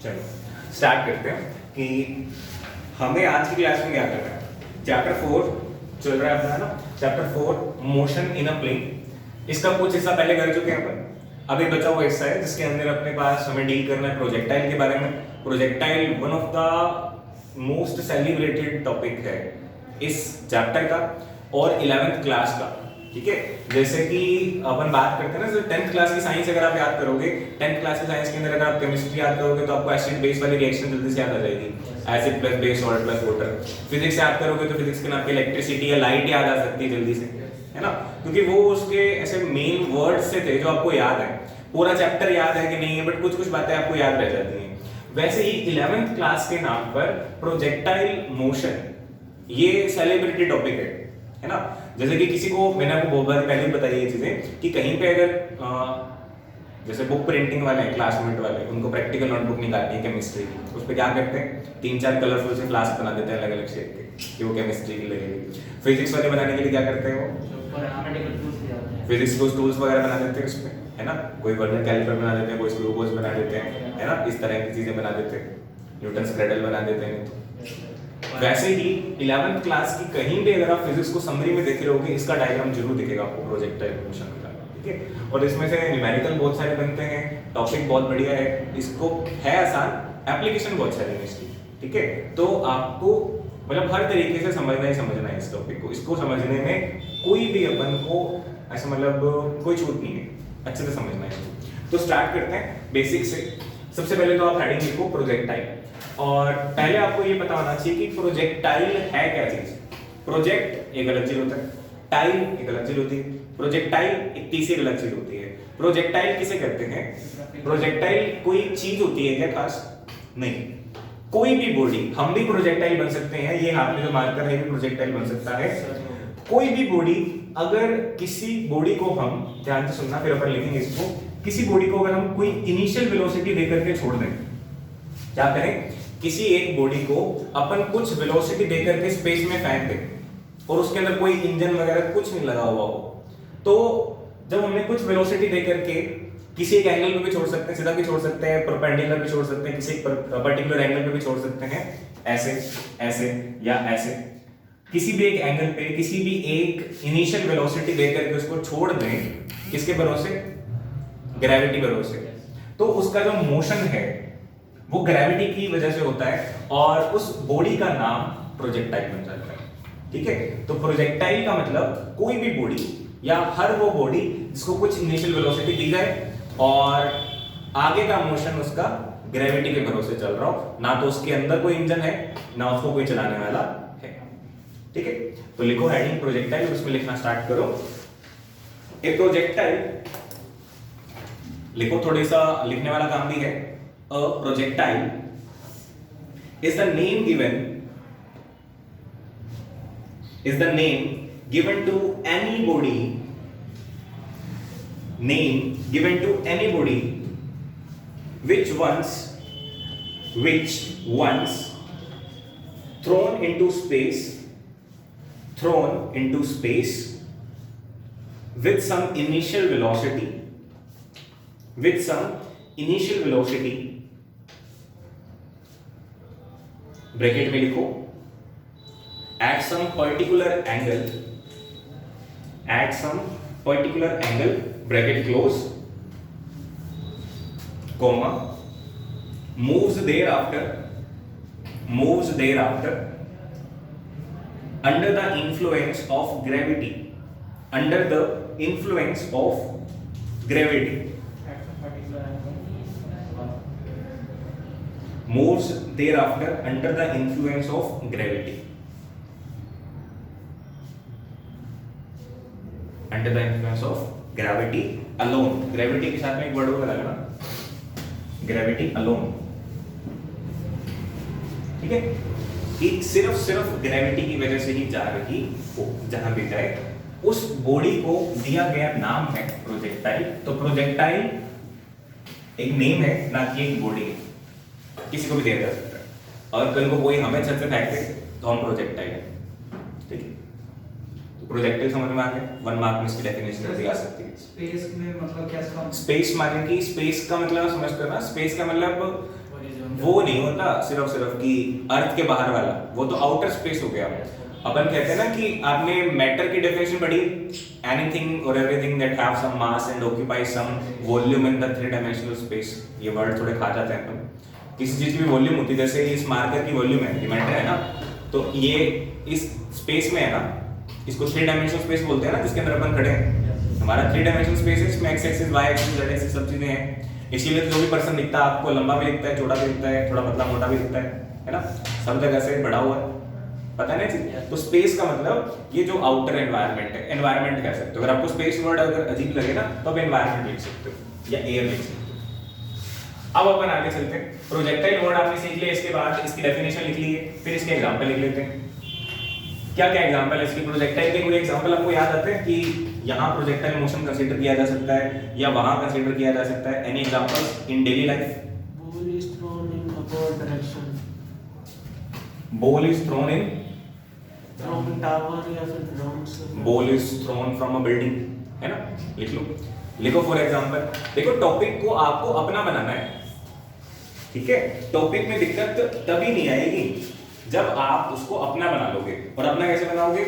चलो स्टार्ट करते हैं कि हमें आज की क्लास में क्या करना है। चैप्टर 4 चल रहा है अपना ना, chapter 4 motion in a plane. इसका कुछ हिस्सा पहले कर चुके हैं अपन, अभी बचा हुआ हिस्सा है जिसके अंदर अपने पास हमें डील करना है प्रोजेक्टाइल के बारे में। Projectile one of the most celebrated topic है इस चैप्टर का और 11th क्लास का, ठीक है। जैसे कि अपन बात करते हैं ना, जैसे 10th क्लास की साइंस अगर आप याद करोगे, 10th क्लास की साइंस के अंदर अगर आप केमिस्ट्री याद करोगे तो आपको एसिड बेस वाली रिएक्शन जल्दी से याद आ जाएगी, acid plus base salt plus water. Physics याद करोगे तो फिजिक्स के नाम पे इलेक्ट्रिसिटी या लाइट याद आ सकती है जल्दी से, है ना, क्योंकि वो उसके ऐसे मेन वर्ड्स से थे जो आपको याद है। पूरा चैप्टर याद है कि नहीं है, बट कुछ कुछ बातें आपको याद रह जाती हैं। वैसे ही 11th क्लास के नाम पर प्रोजेक्टाइल मोशन ये सेलिब्रिटी टॉपिक है ना। जैसे कि किसी को, मैंने आपको बहुत बार पहले भी बताई ये चीजें कि कहीं पे अगर जैसे बुक प्रिंटिंग वाले हैं, क्लासमेट वाले, उनको प्रैक्टिकल नोटबुक निकालनी है केमिस्ट्री की, उस पर क्या करते हैं 3-4 कलरफुल से फ्लास्क बना देते हैं अलग अलग शेप के कि वो केमिस्ट्री की लगेगी। फिजिक्स वाले बनाने के लिए क्या करते हैं वो फिजिक्स को टूल्स वगैरह बना देते हैं उसमें, है ना। कोई वर्नियर कैलिपर बना देते हैं, कोई स्क्रू बोल्स बना देते हैं, है ना, इस तरह की चीजें बना देते हैं, न्यूटन क्रेडल बना देते हैं। तो वैसे ही 11th क्लास की कहीं भी अगर आप फिजिक्स को समरी में देख रहोगे, इसका डायग्राम जरूर दिखेगा आपको प्रोजेक्टाइल मोशन का, ठीक है। और इसमें से न्यूमेरिकल बहुत सारे बनते हैं, टॉपिक बहुत बढ़िया है, इसको है आसान, एप्लीकेशन बहुत सारी है इसकी, ठीक है। तो आपको मतलब हर तरीके से समझना है इस टॉपिक को। इसको समझने में कोई भी अपन को ऐसा मतलब कोई छूट नहीं है, अच्छे से समझना है इसको। तो स्टार्ट करते हैं बेसिक से। सबसे पहले तो आप हेडिंग लिखो प्रोजेक्टाइल, और पहले आपको ये पता होना चाहिए कि प्रोजेक्टाइल है क्या चीज। प्रोजेक्ट एक अलग चीज होता है, टाइल एक अलग चीज होती है, प्रोजेक्टाइल एक तीसरी अलग चीज होती है। प्रोजेक्टाइल किसे कहते हैं? प्रोजेक्टाइल कोई चीज होती है क्या खास? नहीं, कोई भी बॉडी, हम भी प्रोजेक्टाइल बन सकते हैं। ये हाथ में जो मार्कर है भी प्रोजेक्टाइल बन सकता है। कोई भी बॉडी, अगर किसी बॉडी को हम, ध्यान से सुनना फिर अपन लिखेंगे इसको, किसी बॉडी को अगर हम कोई इनिशियल वेलोसिटी देकर के छोड़ दें, क्या करें, किसी एक बॉडी को अपन कुछ वेलोसिटी देकर के स्पेस में फेंक दें और उसके अंदर कोई इंजन वगैरह कुछ नहीं लगा हुआ हो, तो जब हमने कुछ वेलोसिटी देकर के किसी एक एंगल पे भी छोड़ सकते हैं, सीधा भी छोड़ सकते हैं, परपेंडिकुलर भी छोड़ सकते हैं, किसी एक पर्टिकुलर एंगल पे भी छोड़ सकते हैं, ऐसे ऐसे या ऐसे, किसी भी एक एंगल पे किसी भी एक इनिशियल वेलोसिटी देकर के उसको छोड़ दें, किसके भरोसे? ग्रेविटी भरोसे। तो उसका जो मोशन है वो ग्रेविटी की वजह से होता है और उस बॉडी का नाम प्रोजेक्टाइल बन जाता है, ठीक है। तो प्रोजेक्टाइल का मतलब कोई भी बॉडी या हर वो बॉडी जिसको कुछ इनिशियल वेलोसिटी दी जाए और आगे का मोशन उसका ग्रेविटी के भरोसे चल रहा हो, ना तो उसके अंदर कोई इंजन है ना उसको कोई चलाने वाला है, ठीक है। तो लिखो हेडिंग प्रोजेक्टाइल और उसमें लिखना स्टार्ट करो। एक प्रोजेक्टाइल लिखो, थोड़ी सा लिखने वाला काम भी है। A projectile is the name given to any body, which once thrown into space with some initial velocity, bracket में लिखो, at some particular angle, bracket close, comma, moves thereafter under the influence of gravity, moves thereafter under the influence of gravity, alone। Gravity के साथ में एक word होगा ना, gravity alone, ठीक है। कि सिर्फ ग्रेविटी की वजह से ही जा रही हो जहां भी जाए, उस बॉडी को दिया गया नाम है प्रोजेक्टाइल। तो प्रोजेक्टाइल एक नेम है, ना कि एक बॉडी है, किसी को भी दिया जा सकता है। और कल को कोई हमें छत से फेंक दे तो हम प्रोजेक्टाइल है, ठीक है। तो प्रोजेक्टाइल समझ में आ गया, 1 मार्क में इसकी डेफिनेशन दी जा सकती है। स्पेस में मतलब क्या? स्पेस माने कि स्पेस का मतलब समझते हो ना, स्पेस का मतलब वो नहीं होता सिर्फ कि अर्थ के बाहर वाला, वो तो आउटर स्पेस हो गया। अपन कहते हैं ना कि आपने मैटर की डेफिनेशन पढ़ी, एनीथिंग और everything that have some mass and occupies some volume in the three dimensional space. ये वर्ड थोड़े खा जाते हैं अपन। किसी चीज की भी वॉल्यूम होती है, जैसे इस मार्कर की वॉल्यूम है, ये मैटर है ना, तो ये इस स्पेस में है ना, इसको थ्री डायमेंशनल स्पेस बोलते हैं ना, जिसके अंदर अपन खड़े हैं। हमारा थ्री डायमेंशनल स्पेस है, इसमें X axis, Y axis, Z axis सब चीजें हैं। इसीलिए जो भी पर्सन दिखता है आपको, लंबा भी दिखता है, चौड़ा भी दिखता है, थोड़ा पतला मोटा भी दिखता है ना, सब जगह से बढ़ा हुआ है, पता है ना। तो स्पेस का मतलब ये जो आउटर एनवायरनमेंट है, एनवायरनमेंट कह सकते हो। अगर आपको स्पेस वर्ड अगर अजीब लगे ना, तो आप एनवायरनमेंट लिख सकते हो या एयर लिख सकते हो। अब अपन आगे चलते हैं। प्रोजेक्टाइल वर्ड आपने सीख लिया, इसके बाद इसकी डेफिनेशन लिख ली है, फिर इसके एग्जांपल लिख लेते हैं। क्या क्या एग्जांपल है इसकी? प्रोजेक्टाइल के कोई एग्जांपल आपको याद आते हैं कि यहाँ प्रोजेक्टाइल मोशन कंसीडर किया जा सकता है या वहां कंसीडर किया जा सकता है? Any examples in daily life? Ball is thrown in upward direction. Ball is thrown in? From tower या फिर ground से. Ball is thrown from a building, है ना? लिख लो, लिखो फॉर एग्जांपल। देखो टॉपिक को आपको अपना बनाना है, ठीक है? टॉपिक में दिक्कत तभी नहीं आएगी जब आप उसको अपना बना लोगे। और अपना कैसे बनाओगे?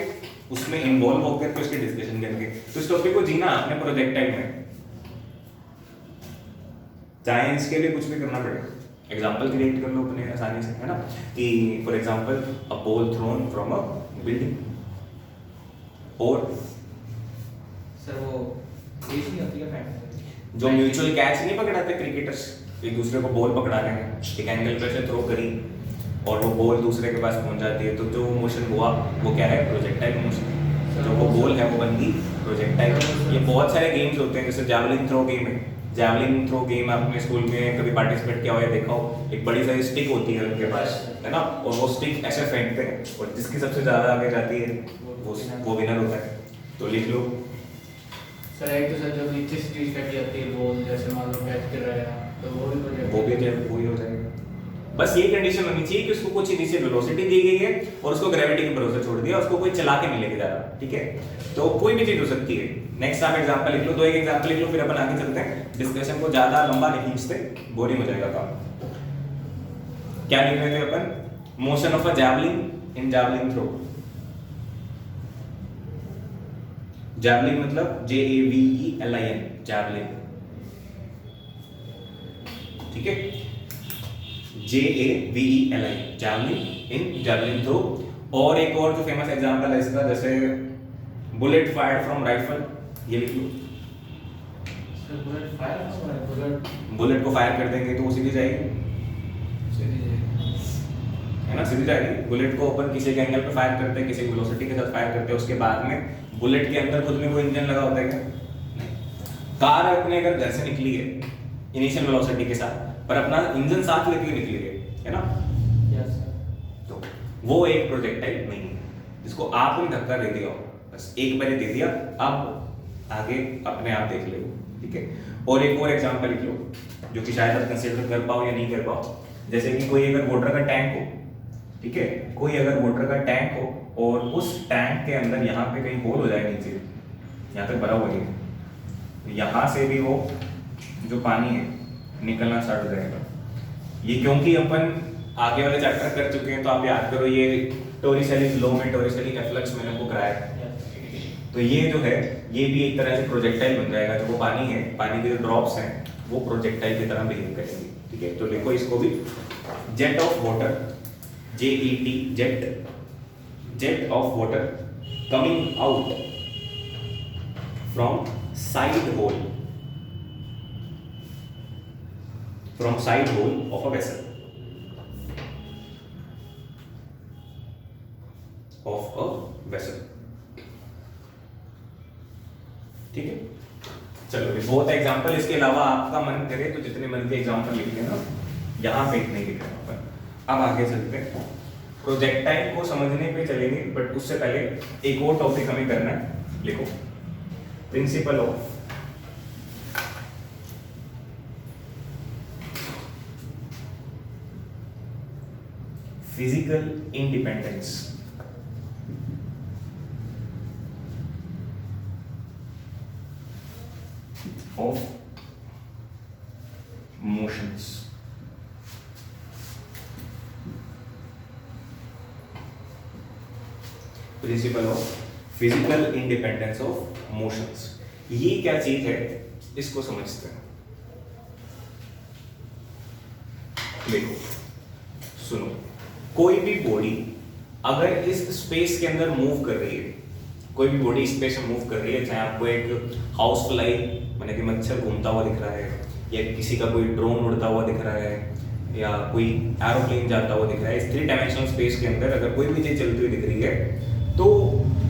उसमें इन्वॉल्व होकर के उसकी डिस्कशन करेंगे। तो इस टॉपिक को जीना आपने प्रोजेक्टाइल में, चाहे इसके लिए कुछ भी करना पड़े। एग्जांपल क्रिएट कर लो अपने आसानी से, है ना, कि for example a ball thrown from a building. और सर वो केस नहीं होती है फैक्ट जो म्यूचुअल कैच नहीं पकड़ाते क्रिकेटर्स, एक दूसरे को बॉल पकड़ा रहे हैं, एक एंगल पे से थ्रो करी और वो बॉल दूसरे के पास पहुंच जाती है, तो जो मोशन हुआ वो क्या है? Projectile motion. जो वो बॉल है वो बन गई प्रोजेक्टाइल। ये बहुत सारे गेम्स होते हैं, जैसे जैवलिन थ्रो गेम है। जैवलिन थ्रो गेम आपने स्कूल में कभी पार्टिसिपेट किया हो या देखा हो? एक बड़ी सारी स्टिक होती है उनके पास, है ना, और वो स्टिक ऐसे फेंकते हैं और जिसकी सबसे ज्यादा आगे जाती है वो विनर होता है। तो लिख लो सर। एक तो सर जब नीचे से चीज कट जाती है बॉल, जैसे मान लो कैच कर रहा है तो वो भी वही हो जाएगा। बस ये कंडीशन होनी चाहिए कि उसको कुछ इनिशियल वेलोसिटी दी गई है और उसको ग्रेविटी के भरोसे छोड़ दिया, उसको कोई चला के नहीं लेके जा रहा, ठीक है? तो कोई भी चीज हो सकती है। नेक्स्ट आप एग्जांपल लिख लो, दो एक एग्जांपल लिख लो, फिर अपन आगे चलते हैं। डिस्कशन को ज्यादा लंबा नहीं खींचते, बोरिंग हो जाएगा काम। क्या लिख रहे थे अपन? Motion of a javelin in javelin throw. Javelin मतलब JAVELIN, जैवलिन, ठीक है? JAVELIN, javelin in javelin throw. और एक और जो फेमस एग्जांपल है इसका, जैसे बुलेट फायर्ड फ्रॉम राइफल, ये लिख लो। बुलेट को फायर कर देंगे तो वो सीधी जाएगी, है ना, सीधी जाएगी। बुलेट को अपन किसी के एंगल पे फायर करते हैं, किसी वेलोसिटी के साथ फायर करते हैं, उसके बाद में बुलेट के अंदर खुद में कोई इंजन लगा होता है क्या? नहीं। कार अपने अगर घर से निकली है इनिशियल वेलोसिटी के साथ, पर अपना इंजन साथ लेके निकली है ना, यस तो वो एक प्रोजेक्टाइल नहीं है, जिसको आपने धक्का दे दिया, बस एक बार दे दिया, अब आगे अपने आप देख लो, ठीक है? और एक और एग्जांपल लिख लो जो कि शायद आप कंसीडर कर पाओ या नहीं कर पाओ। जैसे कि कोई अगर वाटर का टैंक हो, ठीक है, कोई अगर वाटर का टैंक हो और उस टैंक के अंदर यहाँ पे कहीं होल हो जाए नीचे, यहाँ तक भरा हुआ है, यहाँ से भी वो जो पानी है निकलना स्टार्ट हो जाएगा। ये क्योंकि अपन आगे वाले चैप्टर कर चुके हैं, तो आप याद करो, ये टोरिसेलीज लॉ में टोरिसेली एफ्लक्स मैंने आपको कराया है। तो ये जो है ये भी एक तरह से प्रोजेक्टाइल बन जाएगा। जो वो पानी है, पानी के जो ड्रॉप्स हैं वो प्रोजेक्टाइल की तरह बिहेव करेंगे, ठीक है? तो लिखो इसको भी, jet of water, JET, jet of water coming out from side hole, from side hole of a vessel, ठीक है? चलो बहुत एग्जांपल, इसके अलावा आपका मन करे तो जितने मन के एग्जांपल लिख लेना, यहाँ पे इतने लिख लेना अपन। अब आगे चलते हैं, प्रोजेक्टाइल को समझने पे चलेंगे, बट उससे पहले एक और टॉपिक हमें करना है। लिखो, principle of physical independence of motions. Principle of physical independence of motions. ये क्या चीज है इसको समझते हैं। देखो सुनो, कोई भी बॉडी अगर इस स्पेस के अंदर मूव कर रही है, कोई भी बॉडी स्पेस में मूव कर रही है, चाहे आपको एक हाउस फ्लाई माने कि मच्छर घूमता हुआ दिख रहा है, या किसी का कोई ड्रोन उड़ता हुआ दिख रहा है, या कोई एरोप्लेन जाता हुआ दिख रहा है, इस 3 डायमेंशनल स्पेस के अंदर अगर कोई भी चीज चलती हुई दिख रही है तो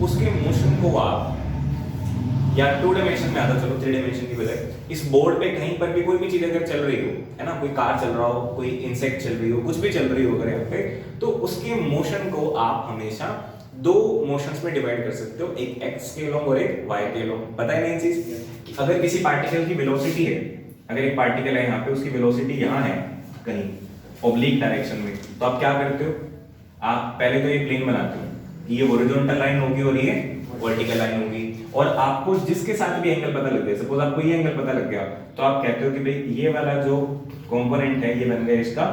उसके मोशन को आप, या 2 डायमेंशन में आता, चलो 3 डायमेंशन की बजाय, इस बोर्ड पे कहीं पर भी कोई भी चीज अगर चल रही हो, है ना, कोई कार चल रहा हो, कोई इंसेक्ट चल रही हो, कुछ भी चल रही हो अगर यहाँ पे, तो उसके मोशन को आप हमेशा 2 मोशंस में डिवाइड कर सकते हो, एक एक्स के लॉन्ग और एक वाई के लॉन्ग। पता है नहीं चीज कि अगर किसी पार्टिकल की वेलोसिटी है, अगर एक पार्टिकल है यहाँ पे, उसकी वेलोसिटी यहाँ है कहीं ऑब्लिक डायरेक्शन में, तो आप क्या करते हो, आप पहले तो ये प्लेन बनाते हो कि ये हॉरिजॉन्टल लाइन होगी और ये वर्टिकल लाइन होगी, और आपको जिसके साथ भी एंगल पता लग गया, सपोज आपको ये एंगल पता लग गया, तो आप कहते हो कि भाई ये वाला जो कंपोनेंट है ये बन गया इसका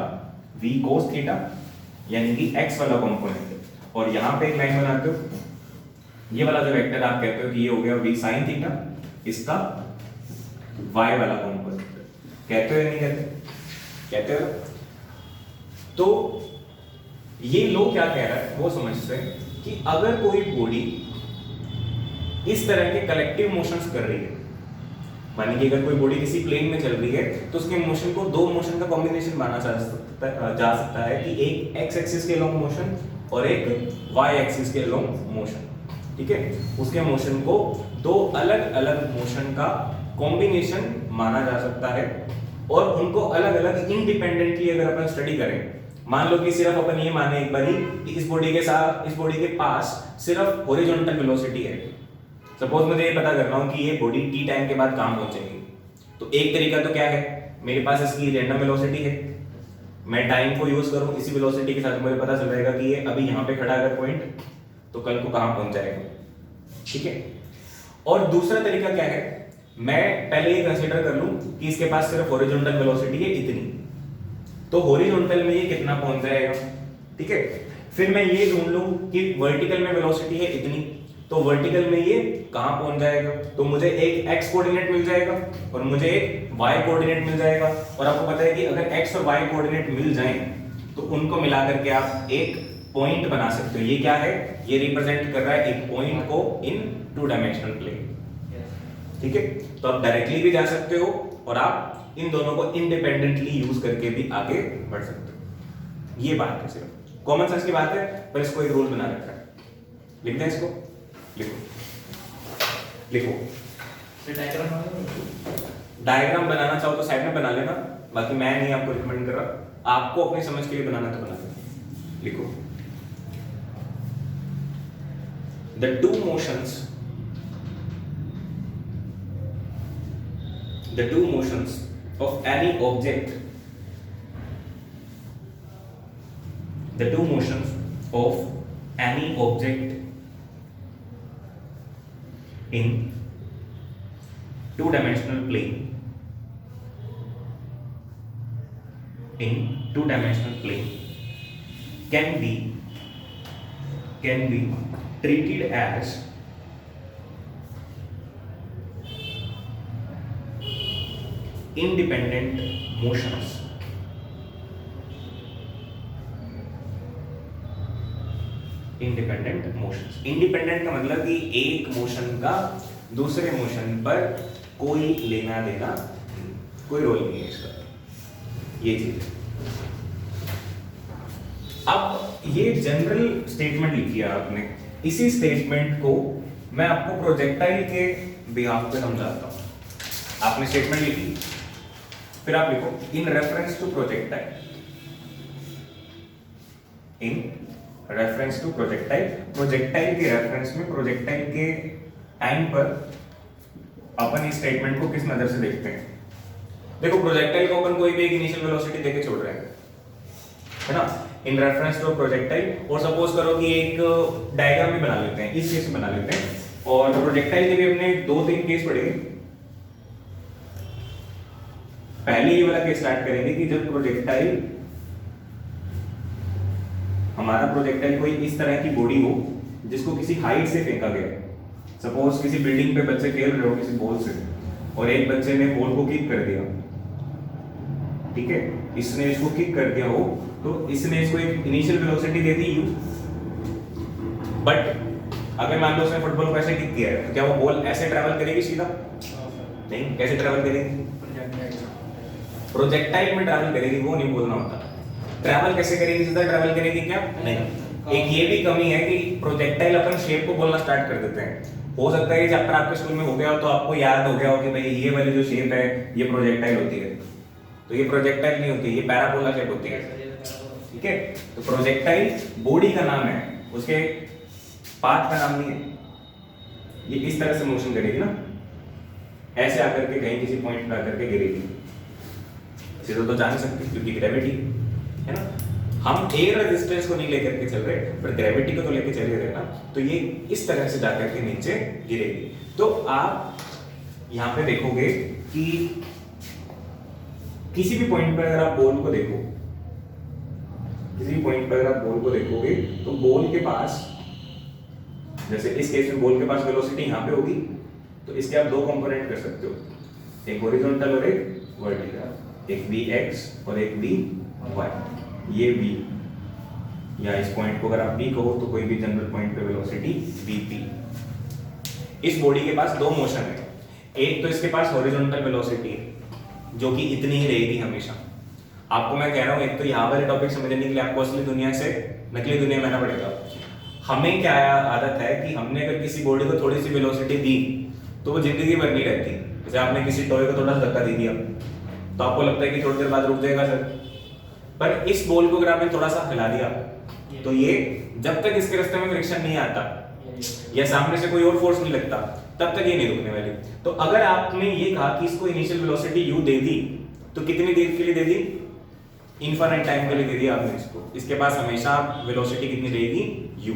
v cos थीटा, यानी कि x वाला कंपोनेंट, और यहाँ पे एक लाइन बनाते हो, ये वाला जो वेक्टर आप कहते हो कि ये हो गया v sin थीटा, इसका y वाला कंपोनेंट। कहते हो या नहीं कहते? कहते हो। तो ये लोग क्या कह रहा है वो समझते हैं कि अगर कोई बॉडी इस तरह के कलेक्टिव मोशंस कर रही है, मानिए कि अगर कोई बॉडी किसी प्लेन में चल रही है तो उसके मोशन को 2 मोशन का कॉम्बिनेशन माना जा सकता है कि एक x एक्सिस के लॉन्ग मोशन और एक y एक्सिस के लॉन्ग मोशन, ठीक है, उसके मोशन को 2 अलग अलग मोशन का कॉम्बिनेशन माना जा सकता है, और उनको अलग अलग इंडिपेंडेंटली अगर अपन स्टडी करें, मान लो कि सिर्फ अपन ये माने एक बारी कि इस बॉडी के साथ, इस बॉडी के पास सिर्फ हॉरिजॉन्टल वेलोसिटी है, सपोज मुझे ये पता करना हो कि ये बॉडी t टाइम के बाद कहां पहुंचेगी, तो एक तरीका तो क्या है, मेरे पास इसकी रैंडम वेलोसिटी है, मैं टाइम को यूज करूं, इसी वेलोसिटी के साथ मुझे पता चल जाएगा कि ये अभी यहां पे खड़ा है पॉइंट, तो कल को कहां पहुंच जाएगा, ठीक है। और दूसरा तरीका क्या है, मैं पहले ये कंसीडर कर लूं कि इसके पास सिर्फ हॉरिजॉन्टल वेलोसिटी है इतनी, तो हॉरिजॉन्टल में ये कितना पहुंच जाएगा, ठीक है। फिर मैं ये ढूंढ लूं कि वर्टिकल में वेलोसिटी है इतनी, तो वर्टिकल में ये कहां पहुंच जाएगा, तो मुझे एक x कोऑर्डिनेट मिल जाएगा और मुझे एक y कोऑर्डिनेट मिल जाएगा, और आपको पता है कि अगर x और y कोऑर्डिनेट मिल जाएं तो उनको मिला करके आप एक पॉइंट बना सकते हो। ये क्या है, ये रिप्रेजेंट कर रहा है एक पॉइंट को इन 2 डायमेंशनल प्लेन, ठीक है। तो आप डायरेक्टली भी जा सकते हो और आप इन दोनों को इंडिपेंडेंटली यूज करके भी आगे बढ़ सकते हो। ये बात है, सिर्फ कॉमन सेंस की बात है, पर इसको एक रूल बना रखा है। लिखते हैं इसको, लिखो लिखो। डायग्राम बनाना चाहो तो साइड में बना लेना, बाकी मैं नहीं आपको रिकमेंड कर रहा, आपको अपनी समझ के लिए बनाना तो बना लेना। लिखो, the two motions of any object, the two motions of any object in 2-dimensional plane, in 2-dimensional plane can be treated as independent motions. Independent motions, independent का मतलब कि एक मोशन का दूसरे मोशन पर कोई लेना देना, कोई रोल नहीं है इसका, ये चीज। अब ये जनरल स्टेटमेंट लिखी है आपने, इसी स्टेटमेंट को मैं आपको प्रोजेक्टाइल के बिहाफ पे समझाता हूं। आपने स्टेटमेंट लिखी, फिर आप लिखो in reference to projectile, in reference to projectile, projectile के रेफरेंस में, प्रोजेक्टाइल के टाइम पर अपन इस स्टेटमेंट को किस नजर से देखते हैं। देखो, प्रोजेक्टाइल को अपन कोई भी एक इनिशियल वेलोसिटी देके छोड़ रहे हैं, है ना, इन रेफरेंस टू प्रोजेक्टाइल। और सपोज करो कि एक डायग्राम भी बना लेते हैं, इस केस में बना लेते हैं, और प्रोजेक्टाइल के भी अपने 2-3 केस पढ़ेंगे। पहले ये वाला केस स्टार्ट करेंगे कि जब प्रोजेक्टाइल, हमारा प्रोजेक्टाइल कोई इस तरह की बॉडी हो जिसको किसी हाइट से फेंका गया, सपोज किसी बिल्डिंग पे बच्चे खेल रहे हो किसी बॉल से, और एक बच्चे ने बॉल को किक कर दिया, ठीक है, इसने इसको किक कर दिया हो, तो इसने इसको एक initial velocity they the u, but अगर मान लो उसने फुटबॉल को ऐसे किक किया है, तो क्या वो बॉल ऐसे ट्रैवल करेगी सीधा? नहीं, कैसे ट्रैवल करेगी? प्रोजेक्टाइल में ट्रैवल करेगी, वो नहीं बोलना होता। ट्रैवल कैसे करेगी? सीधा ट्रैवल करेगी क्या? नहीं। एक ये भी कमी है कि प्रोजेक्टाइल अपन शेप को बोलना स्टार्ट कर देते हैं। हो सकता है ये चैप्टर आपके स्कूल में हो गया हो तो आपको याद हो गया हो कि भाई ये वाली जो शेप है ये प्रोजेक्टाइल होती है, तो ये प्रोजेक्टाइल नहीं होती, ये पैराबोला शेप होती है, ठीक है। तो प्रोजेक्टाइल बॉडी का नाम है, उसके पाथ का नाम नहीं है। ये इस तरह से मोशन करेगी ना, ऐसे आकर के कहीं किसी पॉइंट पे आकर के गिरेगी, सीधा तो जा नहीं सकती क्योंकि ग्रेविटी है ना। हम एयर रेजिस्टेंस को नहीं लेकर के चल रहे, पर ग्रेविटी को तो लेकर चल रहे ना, तो ये इस तरह से जाकर के नीचे गिरेगी। तो आप यहाँ पे देखोगे कि किसी भी पॉइंट पर अगर आप बॉल को देखो, किसी भी पॉइंट पर अगर आप बॉल को देखोगे तो बॉल के पास, जैसे इस केस में बॉल के पास वेलोसिटी यहाँ पे होगी, तो इसके आप दो कंपोनेंट कर सकते हो, एक हॉरिजॉन्टल और एक वर्टिकल, एक vx और एक vy। ये v, या इस पॉइंट को अगर आप p कहो तो कोई भी जनरल पॉइंट पे वेलोसिटी vp। इस बॉडी के पास दो मोशन है, एक तो इसके पास हॉरिजॉन्टल वेलोसिटी है जो कि इतनी ही रहेगी हमेशा। आपको मैं कह रहा हूं, एक तो यहाँ वाले टॉपिक समझने के लिए आपको असली दुनिया से नकली दुनिया में आना पड़ेगा। हमें क्या आदत है कि हमने अगर किसी बॉडी को थोड़ी सी वेलोसिटी दी तो वो जिंदगी भर नहीं रहती। जैसे आपने किसी टॉय को थोड़ा सा धक्का दे दिया तो आपको लगता है कि थोड़ी देर बाद रुक जाएगा सर, पर इस बॉल को अगर आपने थोड़ा सा हिला दिया तो ये जब तक इसके रास्ते में फ्रिक्शन नहीं आता या सामने से कोई और फोर्स नहीं लगता तब तक ये नहीं रुकने वाली। तो अगर आपने ये कहा कि इसको इनिशियल वेलोसिटी u दे दी, तो कितनी देर के लिए दे दी? इनफाइनाइट टाइम के लिए दे दिया आपने इसको। इसके पास हमेशा वेलोसिटी कितनी रहेगी? u,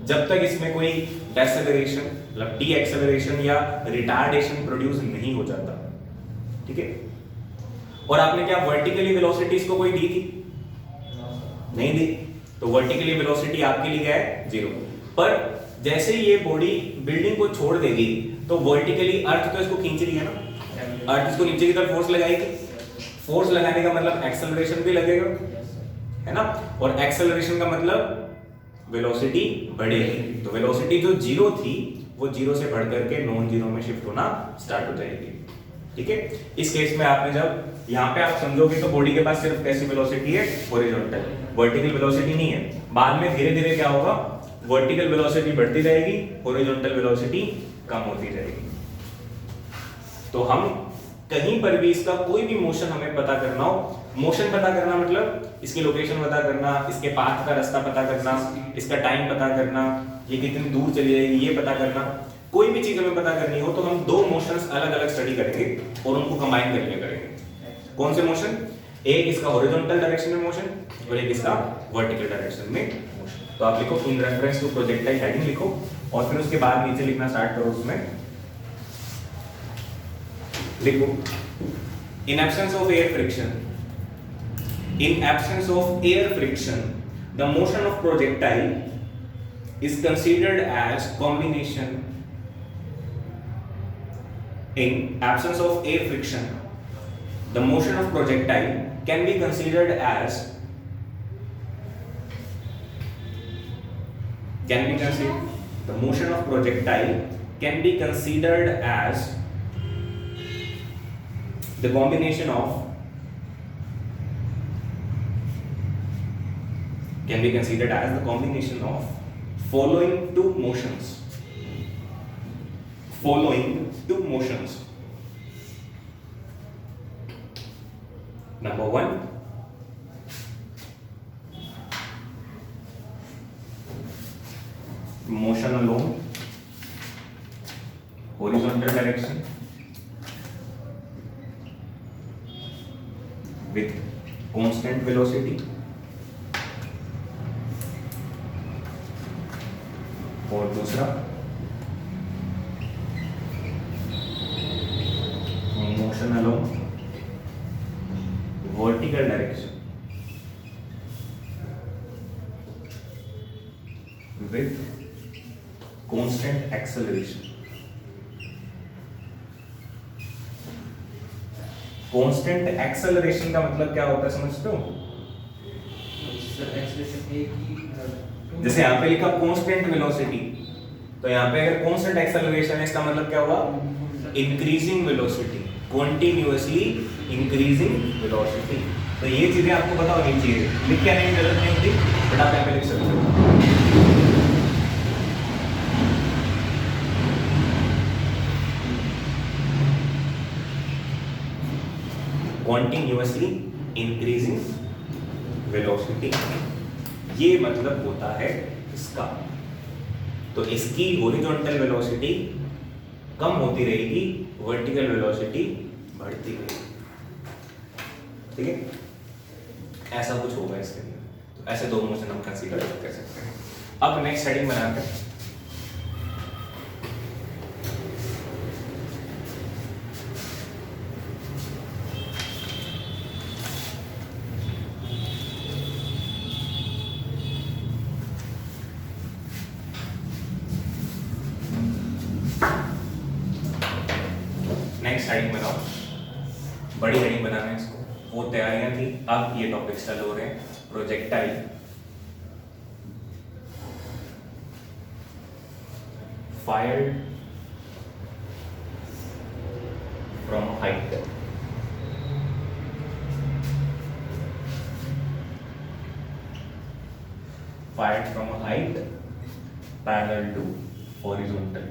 जब तक इसमें कोई डेसेलरेशन मतलब डी एक्सेलरेशन या रिटार्डेशन प्रोड्यूस नहीं हो जाता, ठीक है। और आपने क्या वर्टिकली वेलोसिटी इसको कोई दी थी? नहीं दी, तो वर्टिकली वेलोसिटी आपके लिए क्या है? 0। पर जैसे ही ये बॉडी बिल्डिंग को छोड़ देगी तो वर्टिकली अर्थ तो इसको खींच रही है ना, अर्थ इसको नीचे की तरफ फोर्स लगाएगी। फोर्स लगाने का मतलब एक्सेलरेशन भी लगेगा, है ना, और एक्सेलरेशन का मतलब वेलोसिटी बढ़ेगी। तो वेलोसिटी जो 0 थी वो 0 से बढ़ करके नॉन जीरो में शिफ्ट होना स्टार्ट हो जाएगी, ठीक है। इस केस में आपने जब यहाँ पे आप समझोगे तो बॉडी के पास सिर्फ कैसी वेलोसिटी है? हॉरिजॉन्टल, वर्टिकल वेलोसिटी नहीं है। बाद में धीरे धीरे क्या होगा? वर्टिकल वेलोसिटी बढ़ती जाएगी, हॉरिजॉन्टल वेलोसिटी कम होती जाएगी। तो हम कहीं पर भी इसका कोई भी मोशन हमें पता करना हो, मोशन पता करना मतलब इसकी लोकेशन पता करना, इसके पाथ का रास्ता पता करना, इसका टाइम पता करना, ये कितनी दूर चली जाएगी ये पता करना, कोई भी चीज हमें पता करनी हो तो हम दो मोशंस अलग अलग स्टडी करेंगे और उनको कंबाइन करके करेंगे। कौन से मोशन? एक इसका हॉरिजॉन्टल डायरेक्शन में मोशन और एक इसका वर्टिकल डायरेक्शन में मोशन। तो आप लिखो in reference to projectile heading लिखो और फिर उसके बाद नीचे लिखना स्टार्ट करो। उसमें लिखो in absence of air friction, in absence of air friction the motion of projectile is considered as combination. In absence of air friction, the motion of projectile can be considered as the motion of projectile can be considered as the combination of following two motions. Number 1, motion along horizontal direction with constant velocity, और दूसरा motion along vertical direction with constant acceleration. Constant acceleration का मतलब क्या होता है समझते हो? Sir acceleration एक ही जैसे यहाँ पे लिखा कांस्टेंट वेलोसिटी, तो यहाँ पे अगर कांस्टेंट एक्सेलरेशन है इसका मतलब क्या हुआ? Increasing velocity, continuously increasing velocity. तो ये चीजें आपको पता होनी चाहिए, लिख के आने की जरूरत नहीं होती, बट आप यहाँ पे लिख सकते हो। कंटिन्यूअसली इंक्रीजिंग वेलोसिटी, ये मतलब होता है इसका। तो इसकी हॉरिजॉन्टल वेलोसिटी कम होती रहेगी, वर्टिकल वेलोसिटी बढ़ती रहेगी। ठीक है, ऐसा कुछ होगा इसके अंदर। तो ऐसे दो मोशन हम कंसीडर कर सकते हैं। अब नेक्स्ट हेडिंग बनाते हैं। नेक्स्ट हेडिंग बनाओ, बड़ी हेडिंग बनाना है इसको। वो तैयारियां थी, अब ये टॉपिक चालू हो रहे हैं। Projectile fired from height, fired from a height parallel to horizontal.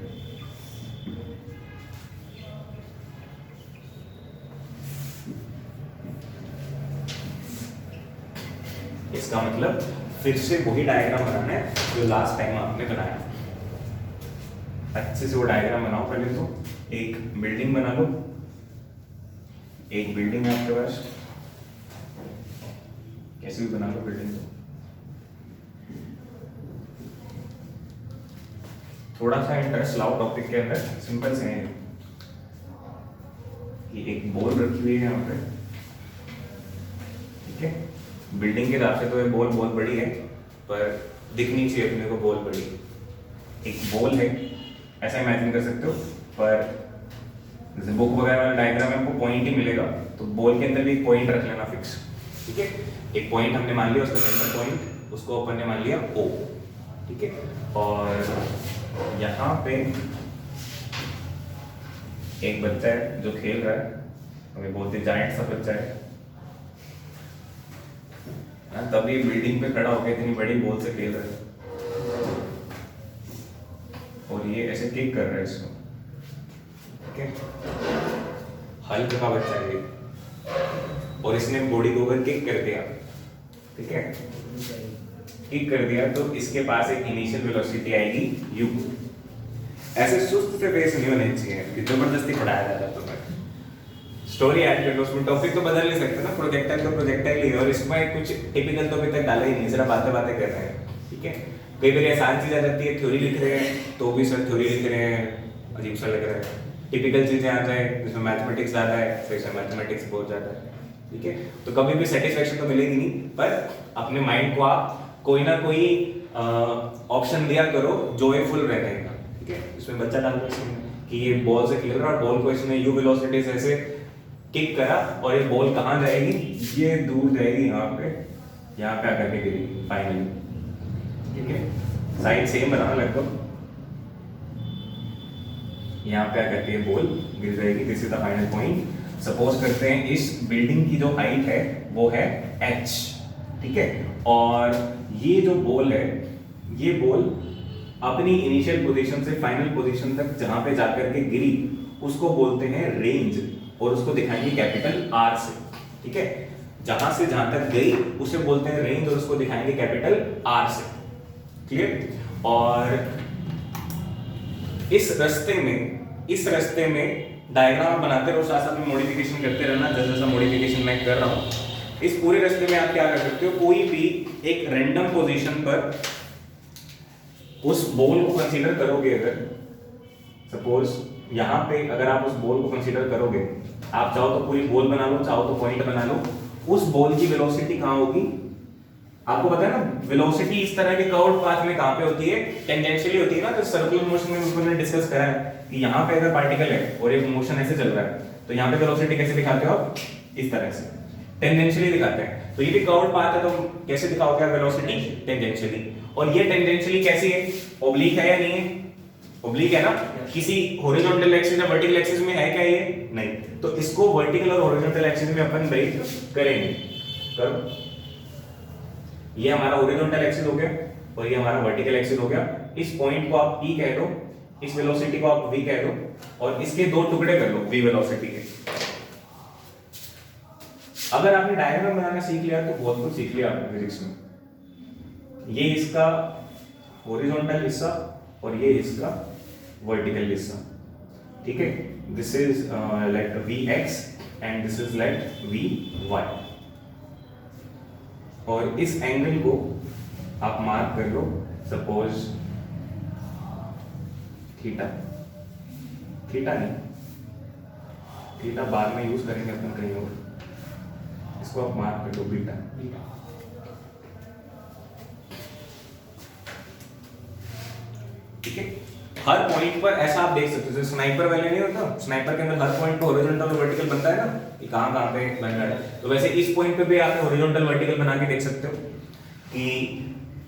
इसका मतलब फिर से वही डायग्राम बनाना है जो लास्ट टाइम आपने बनाया। अच्छे से वो डायग्राम बनाओ पहले तो। एक बिल्डिंग बना लो, एक बिल्डिंग है आपके पास, कैसे भी बना लो बिल्डिंग को। थोड़ा सा इंटरेस्ट लाओ टॉपिक के अंदर। सिंपल से है कि एक बॉल रखी हुई है यहाँ पे, ठीक है। बिल्डिंग के हिसाब से तो ये बॉल बहुत बड़ी है, पर दिखनी चाहिए अपने को बॉल बड़ी। एक बॉल है, ऐसा इमेजिन कर सकते हो। पर जैसे बुक वगैरह वाला डायग्राम में आपको पॉइंट ही मिलेगा, तो बॉल के अंदर भी एक पॉइंट रख लेना फिक्स, ठीक है। एक पॉइंट हमने मान लिया, उसका सेंटर पॉइंट, उसको अपन ने मान लिया O, ठीक है। और यहाँ पे एक बच्चा है जो खेल रहा है, हमें बोलते जायंट सा बच्चा है, तभी बिल्डिंग पे खड़ा होकर इतनी बड़ी बॉल से खेल रहा है, और ये ऐसे किक कर रहा है इसको, ठीक है। हल्क का बच्चा है ये, और इसने बॉडी को अगर किक कर दिया, ठीक है, किक कर दिया, तो इसके पास एक इनिशियल वेलोसिटी आएगी u। ऐसे सुस्त से बेस नहीं होने चाहिए कि जबरदस्ती पढ़ाया जा रहा है तुम्हें। स्टोरी ऐड कर लो उसमें, टॉपिक तो बदल नहीं सकते ना। प्रोजेक्टाइल तो प्रोजेक्टाइल ही है, और इसमें कुछ टिपिकल तो अभी तक डाला ही नहीं, सिर्फ बातें बातें कर रहे हैं, ठीक है। कई बार आसान चीज आ जाती है, थ्योरी लिख रहे हैं तो भी सर थ्योरी लिख रहे हैं, अजीब सा लग रहा है। टिपिकल चीजें आ जाए जिसमें मैथमेटिक्स ज़्यादा है, तो इसमें मैथमेटिक्स बहुत ज़्यादा है, ठीक है। तो कभी भी सेटिस्फेक्शन तो मिलेगी नहीं, पर अपने माइंड को आप कोई ना कोई ऑप्शन दिया करो जॉयफुल रहने का, ठीक है। इसमें बच्चा डाल दो इसमें कि ये बॉल से खेल रहा है, और बॉल को इसने यू वेलोसिटी से ऐसे किक करा, और ये बॉल कहाँ जाएगी, ये दूर जाएगी, यहाँ पे आकर के गिरेगी फाइनली, ठीक है। साइड सेम बनाना लगभग, यहाँ पे आकर के बॉल गिर जाएगी, this is the final point. Suppose करते हैं इस बिल्डिंग की जो हाइट है वो है h, ठीक है। और ये जो बॉल है, ये बॉल अपनी इनिशियल पोजीशन से फाइनल पोजीशन तक जहां पे जाकर के गिरी उसको बोलते हैं रेंज, और उसको दिखाएंगे कैपिटल R से, ठीक है। जहां से जहां तक गई उसे बोलते हैं रेंज, और उसको दिखाएंगे कैपिटल R से, क्लियर। और इस रास्ते में डायग्राम बनाते रहो, साथ साथ में मॉडिफिकेशन करते रहना, जैसा जैसा मॉडिफिकेशन मैं कर रहा हूं। इस पूरे रास्ते में आप क्या कर सकते हो, कोई भी एक रैंडम पोजीशन पर उस बॉल को कंसीडर करोगे। अगर सपोज यहाँ पे अगर आप उस बॉल को कंसीडर करोगे, आप चाहो तो पूरी बॉल बना लो, चाहो तो पॉइंट बना लो, उस बॉल की वेलोसिटी कहाँ होगी, आपको पता है ना वेलोसिटी इस तरह के कर्व्ड पाथ में कहां पे होती है, टेंजेंशियली होती है ना। तो सर्कुलर मोशन में हमने डिस्कस करा है कि यहां पे अगर पार्टिकल है और एक मोशन ऐसे चल रहा है तो यहां पे वेलोसिटी कैसे दिखाते हो आप, इस तरह से टेंजेंशियली दिखाते हैं। तो ये भी कर्व्ड पाथ है, तो कैसे दिखाओगे आप वेलोसिटी, टेंजेंशियली। और ये टेंजेंशियली कैसी है, ऑब्लिक है या नहीं है, ऑब्लिक है ना, किसी हॉरिजॉन्टल एक्सिस या वर्टिकल एक्सिस में है क्या ये, नहीं। तो इसको वर्टिकल और हॉरिजॉन्टल एक्सिस में अपन ब्रेक करेंगे। करो, ये हमारा हॉरिजॉन्टल एक्सिस हो गया और ये हमारा वर्टिकल एक्सिस हो गया। इस पॉइंट को आप E कह दो, इस वेलोसिटी को आप V कह दो और इसके दो टुकड़े कर लो V वेलोसिटी के। अगर आपने डायग्राम बनाना सीख लिया तो बहुत कुछ सीख लिया आपने फिजिक्स में। ये इसका हॉरिजॉन्टल हिस्सा और ये इसका वर्टिकल हिस्सा, ठीक है। This is let Vx and this is let Vy। और इस एंगल को आप मार्क कर लो, सपोज थीटा, थीटा नहीं, थीटा बाद में यूज करेंगे अपन कहीं और, इसको आप मार्क कर लो बीटा। ठीक है, हर पॉइंट पर ऐसा आप देख सकते हो, जैसे स्नाइपर वाले नहीं होता, स्नाइपर के अंदर हर पॉइंट पे हॉरिजॉन्टल और वर्टिकल बनता है ना कि कहां पे बन रहा है। तो वैसे इस पॉइंट पे भी आप हॉरिजॉन्टल वर्टिकल बना के देख सकते हो कि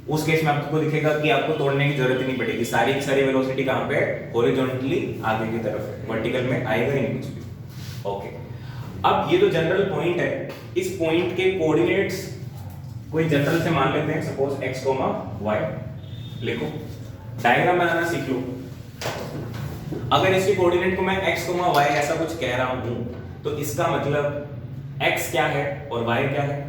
उस केस में आपको दिखेगा कि आपको तोड़ने की जरूरत ही नहीं पड़ेगी, सारी की सारी वेलोसिटी कहां पे है, हॉरिजॉन्टली आगे की तरफ है, वर्टिकल में आएगा ही नहीं कुछ भी। ओके, अब ये जो जनरल पॉइंट है, इस पॉइंट के कोऑर्डिनेट्स कोई जनरल से मान लेते हैं, सपोज x, y लिखो, डायग्राम बनाना सीख लो। अगर इसके कोऑर्डिनेट को मैं x, y ऐसा कुछ कह रहा हूं तो इसका मतलब x क्या है और y क्या है।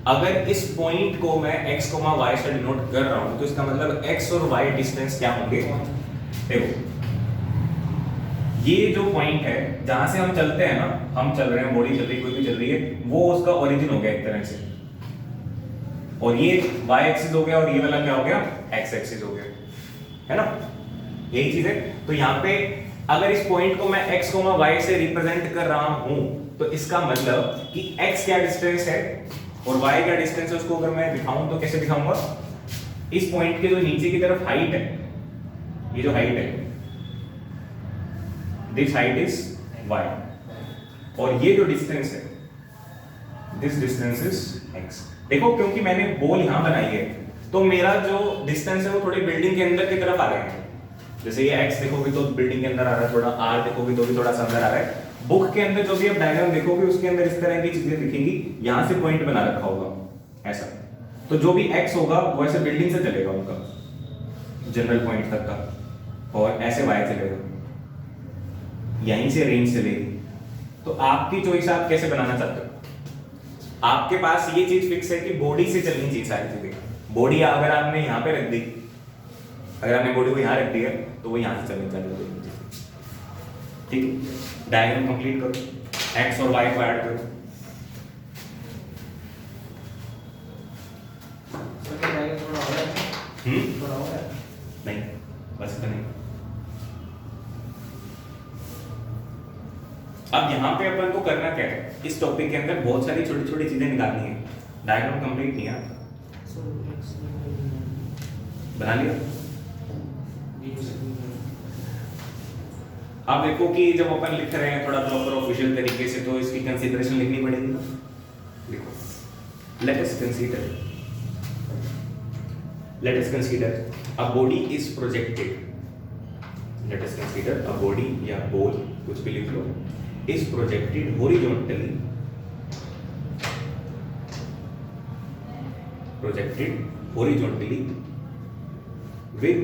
अगर इस पॉइंट को मैं x, y से डिनोट कर रहा हूं तो इसका मतलब x और y डिस्टेंस क्या होंगे। देखो, ये जो पॉइंट है जहां से हम चलते हैं ना, हम चल रहे हैं, बॉडी चल रही है, कोई भी चल रही है, वो उसका ओरिजिन हो गया एक तरह से, और ये y एक्सिस हो गया और ये वाला क्या हो गया, x एक्सिस हो गया, है ना, यही चीज है। तो यहाँ पे अगर इस पॉइंट को मैं x, y से रिप्रेजेंट कर रहा हूं तो इसका मतलब कि x क्या डिस्टेंस है और y क्या डिस्टेंस है, उसको अगर मैं दिखाऊं तो कैसे दिखाऊंगा, इस पॉइंट के जो नीचे की तरफ हाइट है, ये जो हाइट है, दिस हाइट इज y, और ये जो डिस्टेंस है, दिस डिस्टेंस इज x। देखो, क्योंकि मैंने बॉल यहां बनाई है तो मेरा जो डिस्टेंस है वो थोड़ी बिल्डिंग के अंदर की तरफ आ रहे हैं। जैसे ये x देखोगे तो बिल्डिंग के अंदर आ रहा है, थोड़ा r देखोगे तो भी थोड़ा सा अंदर आ रहा है। बुक के अंदर जो भी आप डायग्राम देखोगे उसके अंदर इस तरह की चीजें दिखेंगी, यहां से पॉइंट बना रखा होगा ऐसा। तो जो भी x होगा वो ऐसे बिल्डिंग से चलेगा उनका जनरल पॉइंट तक का, और ऐसे y चलेगा, यहीं से रेंज चलेगी। तो आपकी चॉइस, आप कैसे बनाना चाहते हो। आपके पास ये चीज फिक्स है कि बॉडी से चलनी चाहिए सारी चीजें। बॉडी अगर आपने यहाँ पे रख दी, अगर आपने बॉडी को यहाँ रख दिया तो वो यहाँ से चलनी चाहिए। ठीक है, डायग्राम कंप्लीट करो, x और y को ऐड करो। थोड़ा और है, थोड़ा और है, नहीं, बस इतना नहीं। अब यहाँ पे अपन को करना क्या है, इस टॉपिक के अंदर बहुत सारी छोटी छोटी चीजें निकालनी है। डायग्राम कंप्लीट नहीं है, बना लिया। अब देखो कि जब अपन लिख रहे हैं थोड़ा प्रॉपर ऑफिशियल तरीके से तो इसकी कंसीडरेशन लिखनी पड़ेगी ना। देखो, let us consider a body is projected. Let us consider a body या बॉल, कुछ भी लिख लो, is projected horizontally with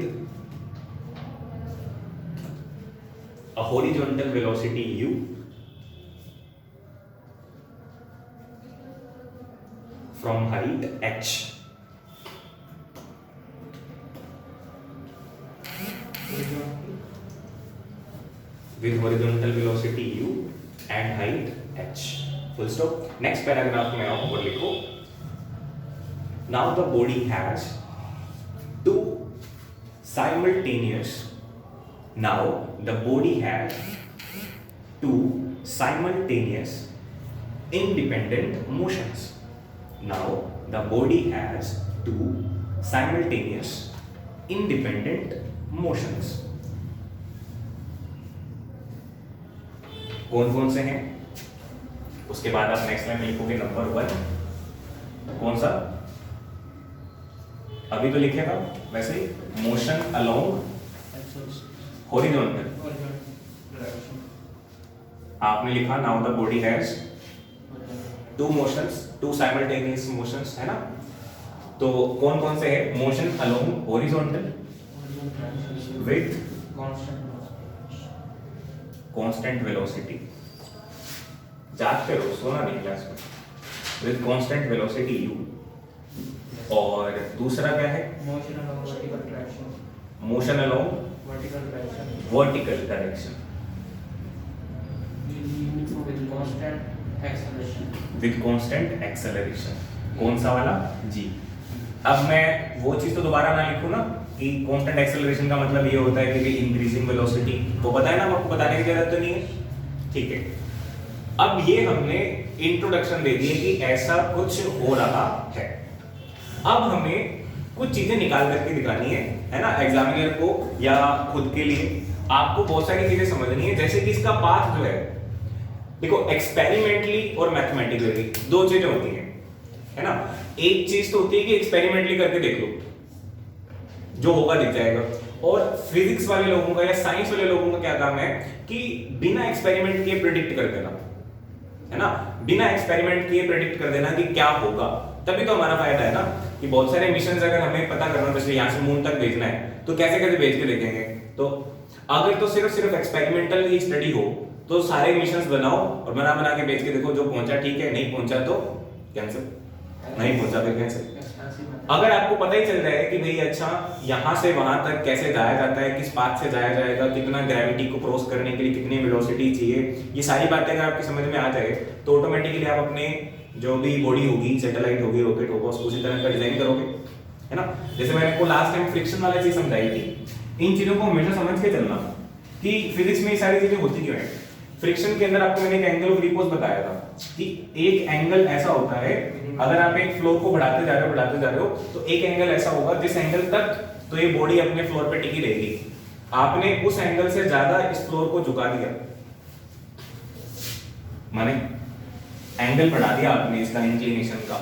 a horizontal velocity u from height h. With horizontal velocity u and height h. Full stop. Next paragraph में आओ और लिखो, now the body has two simultaneous independent motions. Now the body has two simultaneous independent motions. कौन कौन से हैं? उसके बाद आप नेक्स्ट लाइन में लिखोगे नंबर 1 कौन सा? अभी तो लिखेगा वैसे ही, मोशन अलोंग हॉरिजॉन्टल। आपने लिखा now the body has two motions, two simultaneous motions, है ना? तो कौन कौन से हैं? Motion along horizontal with constant velocity. जागते रहो, सोना नहीं क्लास में। With constant velocity u। और दूसरा क्या है? Motion along vertical traction, motion along vertical traction vertical direction with constant acceleration, with constant acceleration. कौन सा वाला? जी। अब मैं वो चीज तो दोबारा ना लिखूं ना कि कांस्टेंट एक्सेलरेशन का मतलब ये होता है कि इंक्रीजिंग वेलोसिटी, वो पता है ना, आपको बताने की जरूरत तो नहीं है, ठीक है। अब ये हमने इंट्रोडक्शन दे दी है कि ऐसा कुछ हो रहा है। अब हमें कुछ चीजें निकाल करके दिखानी है ना, एग्जामिनर को या खुद के लिए। आपको बहुत सारी चीजें समझनी है, जैसे कि इसका पाथ जो है, देखो एक्सपेरिमेंटली और मैथमेटिकली दो चीजें होती हैं, है ना। एक चीज तो होती है कि एक्सपेरिमेंटली करके देख लो, जो होगा दिख जाएगा। और फिजिक्स वाले लोगों का या साइंस वाले लोगों का क्या काम है कि बिना एक्सपेरिमेंट किए प्रेडिक्ट कर देना, है ना। बिना एक्सपेरिमेंट किए प्रेडिक्ट कर देना कि क्या होगा, तभी तो हमारा फायदा है ना। कि बहुत सारे मिशन अगर हमें पता करना, जैसे यहाँ से मून तक भेजना है, तो कैसे कैसे भेज के देखेंगे। तो अगर तो सिर्फ एक्सपेरिमेंटल ही स्टडी हो तो सारे मिशंस बनाओ और बना के भेज के देखो, जो पहुंचा ठीक है, नहीं पहुंचा तो कैंसिल, नहीं पहुंचा फिर कैंसिल। अगर आपको पता ही चल रहा है कि भाई अच्छा यहां से वहां तक कैसे जाया जाता है, किस पाथ से जाया जाएगा, कितना ग्रेविटी को क्रॉस करने के लिए कितनी वेलोसिटी चाहिए, ये सारी बातें अगर आपकी समझ में आ जाए तो ऑटोमेटिकली आप अपने जो भी बॉडी होगी, सैटेलाइट होगी, रॉकेट होगा, उसको उसी तरह का डिजाइन करोगे, है ना। जैसे मैंने आपको लास्ट टाइम फ्रिक्शन वाला चीज समझाई थी, इन चीजों को हमेशा समझ के चलना कि फिजिक्स में ये सारी चीजें होती क्यों है। फ्रिक्शन के अंदर आपको मैंने एक एंगल ऑफ रिपोज बताया था कि एक एंगल ऐसा होता है, अगर आप एक फ्लोर को बढ़ाते जा रहे हो तो एक एंगल ऐसा होगा जिस एंगल तक तो ये बॉडी अपने फ्लोर पे टिकी रहेगी। आपने उस एंगल से ज्यादा इस फ्लोर को झुका दिया, माने एंगल बढ़ा दिया आपने इसका इंक्लिनेशन का,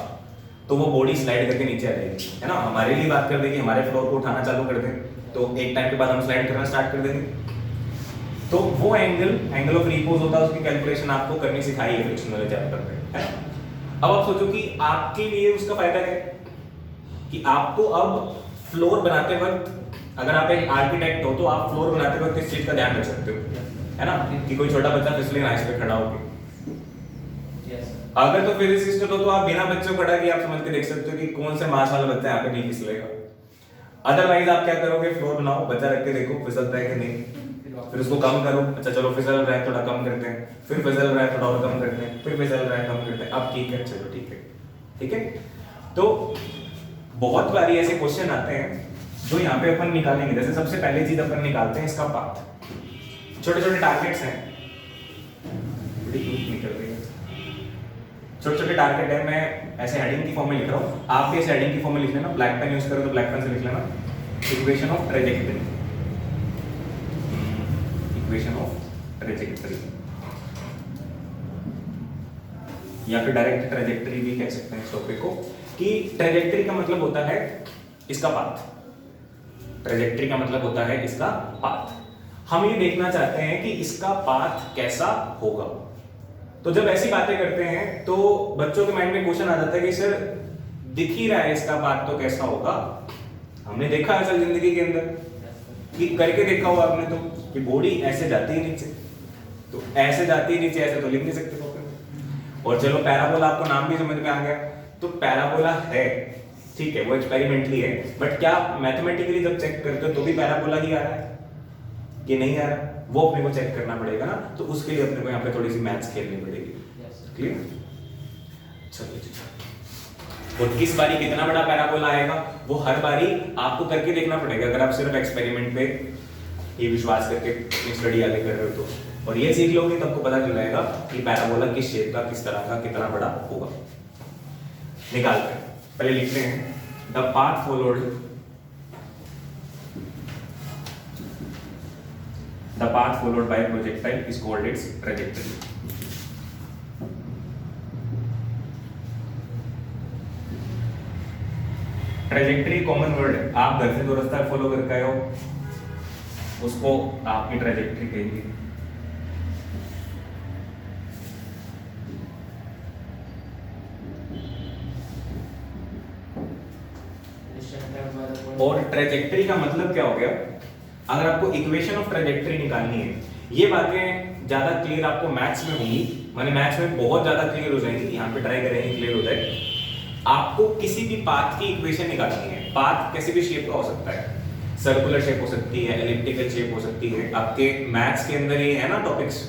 तो वो बॉडी स्लाइड करके नीचे आ जाएगी, है ना। हमारे लिए बात कर दे कि हमारे फ्लोर को उठाना चालू कर दें, तो एक टाइम के बाद हम स्लाइड करना स्टार्ट कर देंगे। तो वो एंगल ऑफ रिपोज होता है, उसकी कैलकुलेशन आपको करनी सिखाई है फ्रिक्शन वाले चैप्टर में, है ना। अब आप सोचो कि आपके लिए उसका फायदा क्या है कि आपको अब फ्लोर बनाते वक्त, अगर आप एक आर्किटेक्ट हो तो आप फ्लोर बनाते वक्त इस चीज का ध्यान रख सकते हो, है ना, कि कोई छोटा बच्चा फिसले ना इस पे खड़ा होकर। अगर तो फिजिसिस्ट हो तो आप बिना बच्चों खड़ा किए आप समझ के देख सकते हो कि कौन से मास वाला बच्चा यहाँ पे नहीं फिसलेगा। अदरवाइज आप क्या करोगे, फ्लोर बनाओ, बच्चा रख के देखो फिसलता है कि नहीं, फिर उसको कम करो, अच्छा चलो फिसल रहा है थोड़ा कम करते हैं, फिर फिसल रहा है थोड़ा और कम करते हैं, फिर फिसल रहा है कम करते हैं, अब ठीक है, चलो ठीक है, ठीक है। तो बहुत बारी ऐसे क्वेश्चन आते हैं जो यहाँ पे अपन निकालेंगे। जैसे सबसे पहले चीज अपन निकालते हैं इसका पाथ। छोटे छोटे टारगेट्स हैं, बड़ी धूप निकल रही है, छोटे छोटे टारगेट है, मैं ऐसे हेडिंग की फॉर्म में लिख रहा हूँ, आप भी ऐसे हेडिंग की फॉर्म में लिख लेना। ब्लैक पेन यूज करो तो ब्लैक पेन से लिख लेना, equation of trajectory, equation of trajectory, या फिर डायरेक्ट ट्रेजेक्टरी भी कह सकते हैं इस टॉपिक को। कि ट्रेजेक्टरी का मतलब होता है इसका पाथ, ट्रेजेक्टरी का मतलब होता है इसका पाथ। हम ये देखना चाहते हैं कि इसका पाथ कैसा होगा। तो जब ऐसी बातें करते हैं तो बच्चों के माइंड में क्वेश्चन आ जाता है कि सर दिख ही रहा है इसका पाथ तो कैसा होगा। हमने देखा असल जिंदगी के अंदर कि करके देखा हुआ आपने तो कि बॉडी ऐसे जाती है नीचे, तो ऐसे जाती है नीचे, ऐसे तो लिख नहीं सकते टॉपिक में। और चलो पैराबोला, आपको नाम भी समझ में आ गया, तो पैराबोला है, ठीक है, वो एक्सपेरिमेंटली है, बट क्या मैथमेटिकली जब चेक करते हो तो भी पैराबोला ही आ रहा है कि नहीं आ रहा, वो अपने को चेक करना पड़ेगा ना। तो उसके लिए अपने को यहाँ पे थोड़ी सी मैथ्स खेलनी पड़ेगी, क्लियर। चलो जी, और किस बारी कितना बड़ा पैराबोला आएगा वो हर बारी आपको करके देखना पड़ेगा, अगर आप सिर्फ एक्सपेरिमेंट पे ये विश्वास करके अपनी स्टडी आगे कर रहे हो तो। और ये सीख लोगे तो आपको पता चल जाएगा कि पैराबोला किस शेप का, किस तरह का, कितना बड़ा होगा। निकालते हैं। पहले लिखते हैं the path followed by projectile is called its trajectory। Trajectory common word है, आप घर से जो रास्ता फॉलो करके आए हो उसको आपकी ट्रेजेक्टरी कहेंगे। और ट्रेजेक्टरी का मतलब क्या हो गया, अगर आपको इक्वेशन ऑफ ट्रेजेक्टरी निकालनी है, ये बातें ज्यादा क्लियर आपको मैथ्स में होंगी, माने मैथ्स में बहुत ज्यादा क्लियर हो जाएंगी, यहाँ पे ट्राई करेंगे क्लियर हो जाए। आपको किसी भी पाथ की इक्वेशन निकालनी है, पाथ किसी भी शेप का हो सकता है, सर्कुलर शेप हो सकती है, एलिप्टिकल शेप हो सकती है, आपके मैथ्स के अंदर ये है ना टॉपिक्स,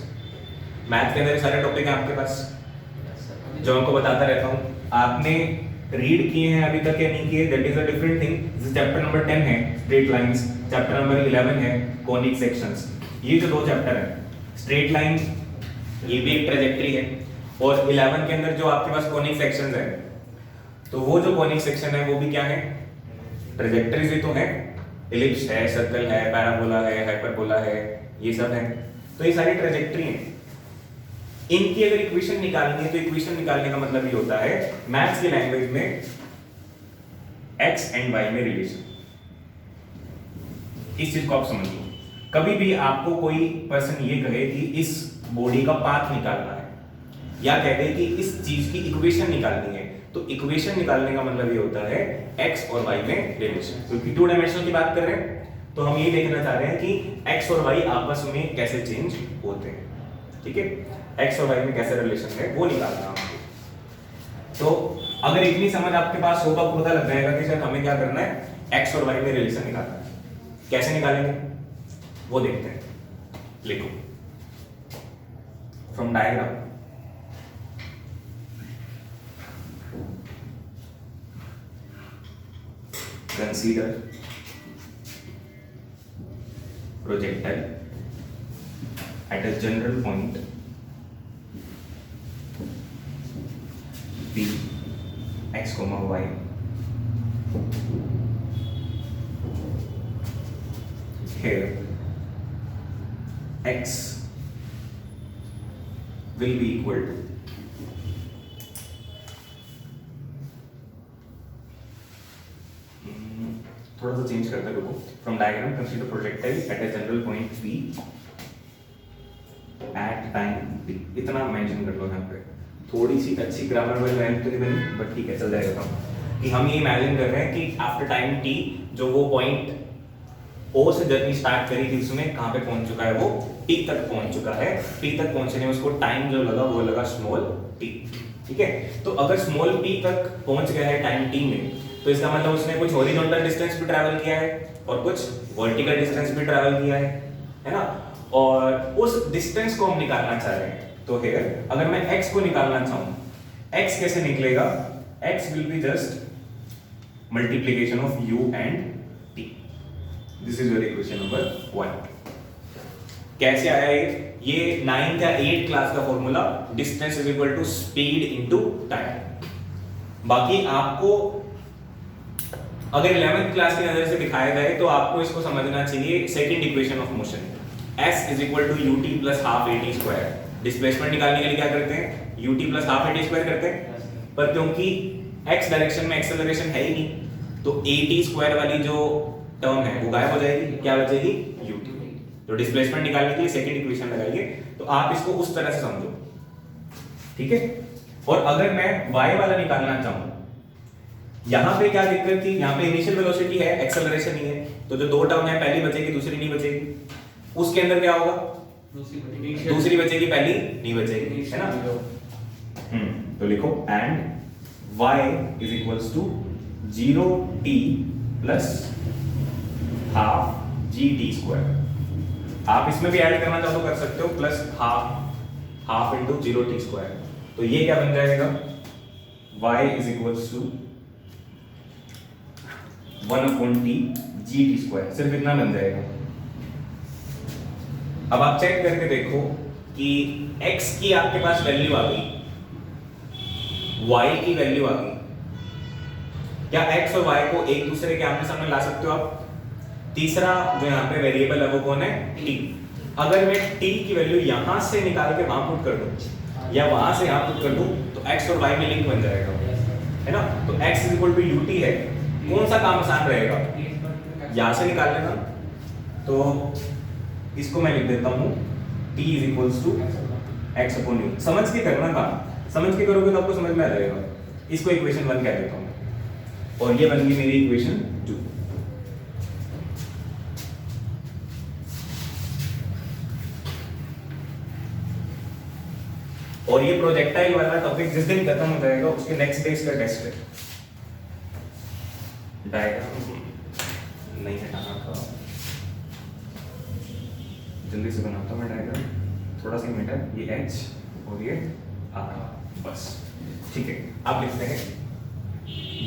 मैथ के अंदर सारे टॉपिक हैं आपके पास जो आपको बताता रहता हूँ, आपने रीड किए हैं अभी तक या नहीं किए, that is a different thing. Chapter number 10 है स्ट्रेट लाइंस, चैप्टर नंबर 11 है कॉनिक सेक्शंस। ये जो दो चैप्टर हैं, स्ट्रेट लाइन ये भी एक ट्रेजेक्टरी है, और 11 के अंदर जो आपके पास कॉनिक सेक्शंस है, तो वो जो कॉनिक सेक्शन है वो भी क्या है, ट्रेजेक्टरीज ही तो है, इलिप्स है, सर्कल है, पैराबोला है, हाइपरबोला है, ये सब है, तो ये सारी ट्रेजेक्टरी हैं। इनकी अगर इक्वेशन निकालनी है तो इक्वेशन निकालने का मतलब ये होता है मैथ्स की लैंग्वेज में x एंड y में रिलेशन। इस चीज को आप समझ लो, कभी भी आपको कोई पर्सन ये कहे कि इस बॉडी का पाथ निकालना है, या कह दे कि इस चीज की इक्वेशन निकालनी है, तो इक्वेशन निकालने का मतलब ये होता है x और y में रिलेशन। क्योंकि टू डायमेंशनल की बात कर रहे हैं तो हम ये देखना चाह रहे हैं कि x और y आपस में कैसे चेंज होते हैं, ठीक है, x और y में कैसे रिलेशन है वो निकालना है हमको। तो अगर इतनी समझ आपके पास हो तो आपको पता लग जाएगा कि सर हमें क्या करना है, x और y में रिलेशन निकालना है। कैसे निकालेंगे वो देखते हैं, लिखो from diagram consider projectile at a general point P x comma y here x will be equal to थोड़ा सा चेंज करते रुको, from diagram consider projectile at a general point P at time T, इतना mention कर लो यहाँ पे। थोड़ी सी अच्छी ग्रामर वाली लाइन तो नहीं बनी बट ठीक है चल जाएगा काम, कि हम ये इमेजिन कर रहे हैं कि आफ्टर टाइम T जो वो पॉइंट O से जर्नी स्टार्ट करी थी उसमें कहाँ पे पहुंच चुका है, वो P तक पहुंच चुका है। P तक पहुंचने में उसको टाइम जो लगा वो लगा स्मॉल t, ठीक है। तो अगर स्मॉल p तक पहुंच गया है टाइम t में, तो इसका मतलब उसने कुछ हॉरिजॉन्टल डिस्टेंस भी ट्रैवल किया है और कुछ वर्टिकल डिस्टेंस भी ट्रैवल किया है ना, और उस डिस्टेंस को हम निकालना चाह रहे हैं। तो हियर अगर मैं x को निकालना चाहूं, x कैसे निकलेगा, x will be just multiplication of u and t। This is your equation number 1। कैसे आया ये 9th या 8th क्लास का formula, distance is equal to speed into time. बाकी आपको अगर 11th क्लास की नजर से दिखाया जाए तो आपको इसको समझना चाहिए second equation of motion, s is equal to ut plus half at square. Displacement निकालने के लिए क्या करते हैं, ut plus half at square करते हैं, पर क्योंकि x डायरेक्शन में एक्सेलरेशन है ही नहीं तो at स्क्वायर वाली जो टर्म है वो गायब हो जाएगी, क्या बचेगी ut। तो डिस्प्लेसमेंट निकालने के लिए सेकंड इक्वेशन लगाइए, तो आप इसको उस तरह से समझो, ठीक है। और अगर मैं y वाला निकालना चाहूं, यहां पे क्या दिक्कत थी, यहां पे इनिशियल वेलोसिटी है, एक्सेलरेशन ही है, तो जो दो टर्म है पहली बचेगी दूसरी नहीं बचेगी, उसके अंदर क्या होगा, दूसरी बचेगी पहली नहीं बचेगी, है ना। तो लिखो and y is equals to 0t plus half gt square. आप इसमें भी ऐड करना चाहो तो कर सकते हो, plus half into 0t square. तो ये क्या बन जाएगा, y is equals to 1/t gt square, सिर्फ इतना बन जाएगा। अब आप चेक करके देखो कि x की आपके पास वैल्यू आ गई, y की वैल्यू आ गई, क्या x और y को एक दूसरे के आमने सामने ला सकते हो आप? तीसरा जो यहाँ पे वेरिएबल है वो कौन है? t। अगर मैं t की वैल्यू यहाँ से निकाल के वहां पुट कर दूं या वहां से यहाँ पुट कर दूं तो x और y में लिंक बन जाएगा, है ना? तो x ut है। कौन सा काम आसान रहेगा? यहाँ से निकाल लेना। तो इसको मैं लिख देता हूँ t x upon u। समझ के करना काम, समझ के करोगे तो आपको समझ में आ जाएगा। इसको इक्वेशन 1 कह देता हूँ और ये बन गई मेरी इक्वेशन 2। और ये प्रोजेक्टाइल वाला टॉपिक जिस दिन खत्म हो जाएगा उसके नेक्स्ट डे इसका टेस्ट है। डायग्राम नहीं हटाना था, जल्दी से बनाता हूँ मैं डायग्राम, थोड़ा सा मिटा ये h और ये r, बस ठीक है। आप लिखते हैं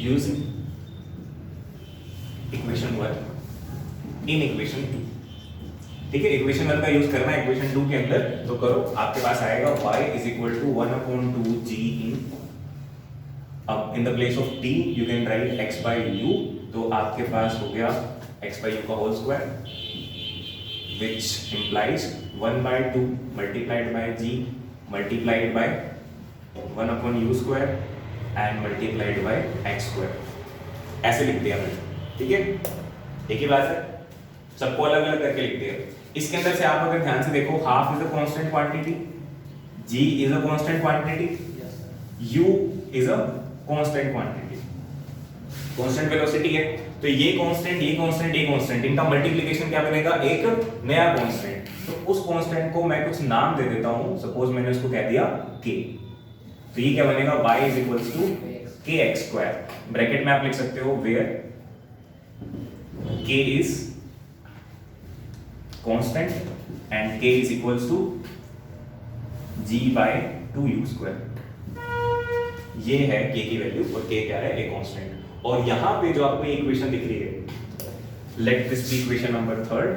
यूज इक्वेशन 1 इन इक्वेशन 2। ठीक है, इक्वेशन 1 का यूज करना है इक्वेशन 2 के अंदर, तो करो। आपके पास आएगा y is equal to 1/2 g in, अब in the place of t you can write x by u, तो आपके पास हो गया x by u का whole square which implies 1/2 multiplied by g multiplied by 1/u square and multiplied by x square। ऐसे लिख दिया मैंने, ठीक है? एक ही बात है, सबको अलग अलग करके लिख दिया। इसके अंदर से आप अगर ध्यान से देखो, half is a constant quantity, g is a constant quantity, u is a constant quantity, constant velocity है। तो ये कांस्टेंट, ये कांस्टेंट, ये कांस्टेंट, इनका मल्टीप्लिकेशन क्या बनेगा? एक नया कांस्टेंट। तो उस कांस्टेंट को मैं कुछ नाम दे देता हूं, सपोज मैंने उसको कह दिया k, तो ये क्या बनेगा? y is equals to kx square। Bracket में आप लिख सकते हो where k is constant and k is equals to g by 2u square। ये है k की वैल्यू और k क्या है? एक कांस्टेंट। और यहां पे जो आपको ये इक्वेशन दिख रही है, let this be equation number 3।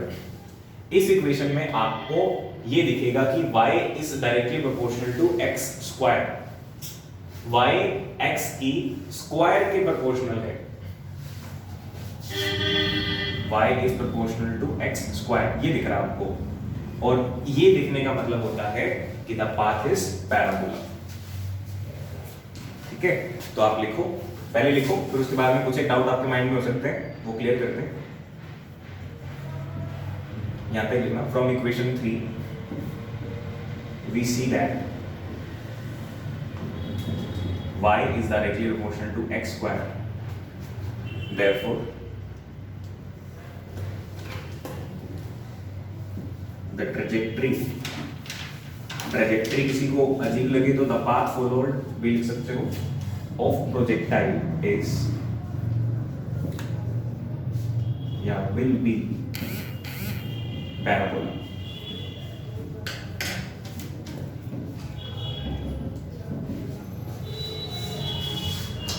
इस इक्वेशन में आपको ये दिखेगा कि y is directly proportional to x square, y x की स्क्वायर के प्रोपोर्शनल है, y is proportional to x square, ये दिख रहा है आपको। और ये दिखने का मतलब होता है कि the path is parabola। ठीक है, तो आप लिखो, पहले लिखो, फिर उसके बाद में कुछ एक डाउट आपके माइंड में हो सकते हैं, वो क्लियर करते हैं। यहां पे लिखना from equation 3 we see that y is directly proportional to x square, therefore the trajectory किसी को अजीब लगे तो the path followed भी लिख सकते हो of projectile is या will be parabola।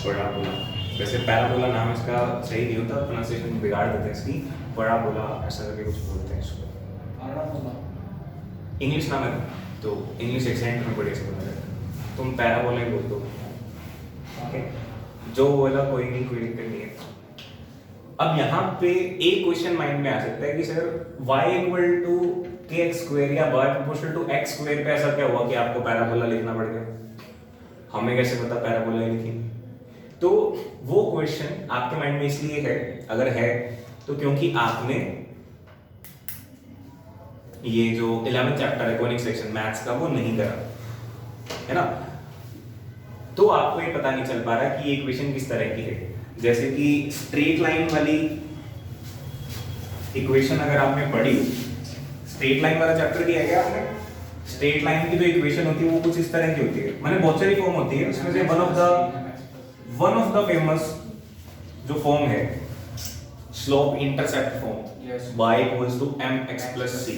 पैराबोला, वैसे पैराबोला नाम इसका सही नहीं होता, प्रोनाउंसिएशन बिगाड़ देते हैं इसकी, पैराबोला ऐसा करके कुछ बोलते हैं इसको, इंग्लिश नाम है तो इंग्लिश एक्सेंट में बड़े से बोला जाता है, तुम पैराबोला ही बोल दो, ओके? जो बोला कोई नहीं, कोई दिक्कत नहीं है। अब यहाँ पे एक क्वेश्चन माइंड में आ सकता है कि sir y equal to kx square या y proportional to x square पे ऐसा क्या हुआ कि आपको पैराबोला लिखना पड़ गया? हमें कैसे पता पैराबोला ही लिखी? तो वो क्वेश्चन आपके माइंड में इसलिए है, अगर है तो क्योंकि आपने ये जो 11th चैप्टर है कॉनिक सेक्शन मैथ्स का वो नहीं करा है ना, तो आपको ये पता नहीं चल पा रहा कि ये इक्वेशन किस तरह की है। जैसे कि स्ट्रेट लाइन वाली इक्वेशन अगर आपने पढ़ी, स्ट्रेट लाइन वाला चैप्टर किया गया आपने, स्ट्रेट लाइन की जो इक्वेशन होती है वो कुछ इस तरह की होती है, माने बहुत सारी फॉर्म होती है, उसमें से वन ऑफ द फेमस जो फॉर्म है slope intercept form, y equals to mx plus c।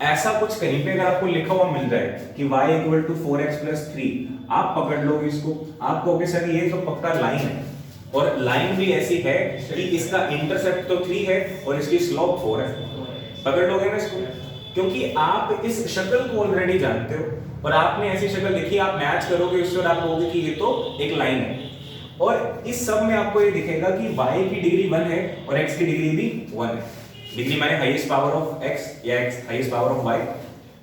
ऐसा कुछ कहीं पे अगर आपको लिखा हुआ मिल जाए कि y equal to 4x plus 3, आप पकड़ लोगे इसको, आप कहोगे सर ये तो पक्का लाइन है, और लाइन भी ऐसी है कि इसका इंटरसेप्ट तो 3 है और इसकी स्लोप 4 है, पकड़ लोगे ना इसको, क्योंकि आप इस शक्ल को ऑलरेडी जानते हो और आपने ऐसी शक्ल लिखी, आप मैच करोगे उससे और आप कहोगे कि ये तो एक लाइन है। और इस सब में आपको ये दिखेगा कि y की डिग्री 1 है और x की डिग्री भी 1 है। डिग्री माने हाईएस्ट पावर ऑफ x या x highest power of y,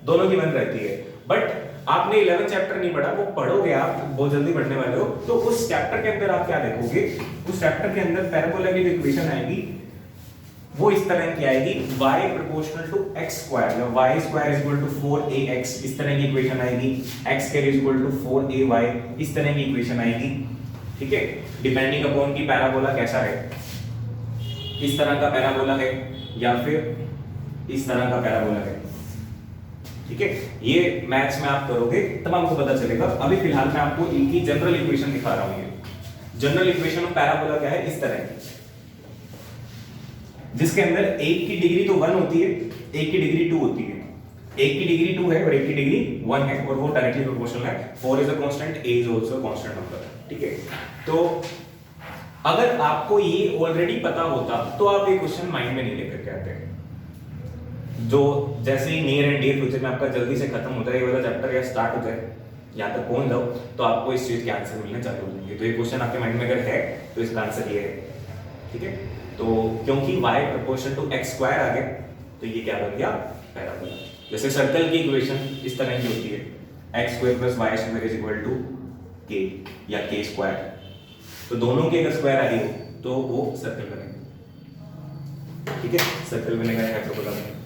दोनों की 1 रहती है। बट आपने 11 चैप्टर नहीं पढ़ा, वो पढ़ोगे आप, बहुत जल्दी पढ़ने वाले हो, तो उस चैप्टर के अंदर आप क्या देखोगे, उस चैप्टर के अंदर पैराबोला की जो इक्वेशन आएगी वो इस तरह की आएगी, y proportional to x square या y square is equal to 4ax, इस तरह की इक्वेशन आएगी। x square is equal to 4ay, इस तरह की इक्वेशन आएगी। ठीक है, डिपेंडिंग अपॉन की पैराबोला कैसा है, इस तरह का पैराबोला है या फिर इस तरह का पैराबोला है। ठीक है, ये मैथ्स में आप करोगे तब आपको पता चलेगा। अभी फिलहाल मैं आपको इनकी जनरल इक्वेशन दिखा रहा हूं। ये जनरल इक्वेशन ऑफ पैराबोला क्या है, इस तरह की, जिसके अंदर एक की डिग्री तो 1 होती है, एक की डिग्री 2 होती है। एक की डिग्री 2 है और एक की डिग्री 1 है और वो डायरेक्टली प्रोपोर्शनल है। 4 is a constant, a is also a constant number. ठीक है, तो अगर आपको ये ऑलरेडी पता होता तो आप ये क्वेश्चन माइंड में नहीं लेकर के आते। जो जैसे ही नियर एंड डियर फ्यूचर में आपका जल्दी से खत्म होता है ये वाला चैप्टर या स्टार्ट हो जाए, यहाँ तक पहुंच जाओ, तो आपको इस चीज के आंसर मिलने चालू हो जाएंगे। तो ये क्वेश्चन आपके माइंड में अगर है तो इसका आंसर ये है। ठीक है, तो क्योंकि y proportional to x square आ गया तो ये क्या बन गया, पैराबोला। जैसे सर्कल की इक्वेशन इस तरह की होती है, x square plus y square is equal to k या k स्क्वायर, तो दोनों के अगर स्क्वायर आ रही हो तो वो सर्कल बनेगा। ठीक है, सर्कल बनेगा हाइपरबोला बनेगा।